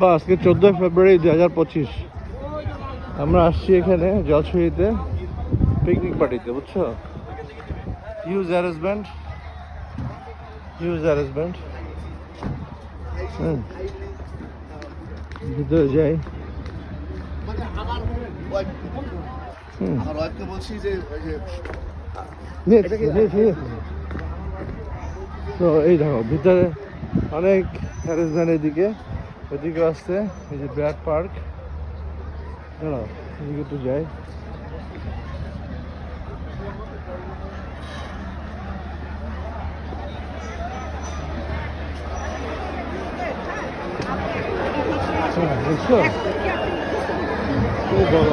বা আজকে 14 ফেব্রুয়ারি 2025। আমরা আসছি এখানে জলছড়িতে পিকনিক পার্টিতে, বুঝছো? Huge arrangement. ভিতরে যাই। তো এই দেখো ভিতরে অনেক অ্যারেঞ্জমেন্ট। এদিকে আসছে এই যে ব্র্যাড পার্ক। দাঁড়াও এদিকে একটু যাই। বুঝছো,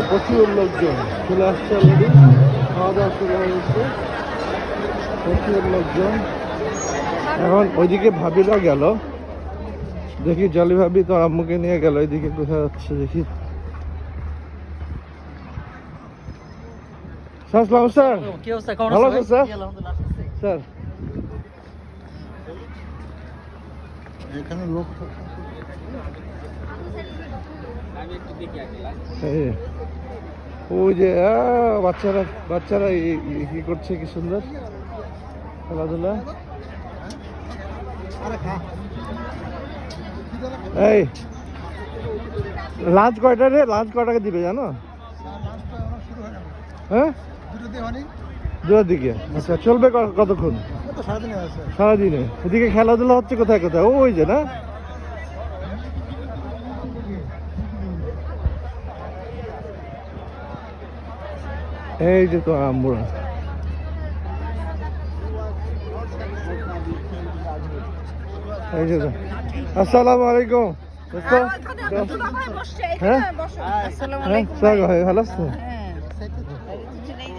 প্রচুর লোকজন চলে আসছে অলরেডি। খাওয়া দাওয়া শুরু হয়ে গেছে, প্রচুর লোকজন। এখন ওইদিকে ভাবিরা গেল, দেখি জলি ভাবি তো আম্মুকে নিয়ে গেল। এইদিকে কোথায় যাচ্ছে দেখি। আসসালাম স্যার, কি অবস্থা? ভালো আছেন স্যার? স্যার এখানে লোক ওই যে বাচ্চারা কি করছে, কি সুন্দর খেলাধুলা। এই লাঞ্চ কয়টা রে? লাঞ্চ কয়টাকে দিবে জানো? হ্যাঁ, 2টার দিকে। আচ্ছা, চলবে কতক্ষণ? সারাদিনে। এদিকে খেলাধুলা হচ্ছে কোথায় কোথায়? ওই যে না, এই যে তো আমরা। এই যে আসসালামু আলাইকুম। হ্যাঁ, ভালো আছো?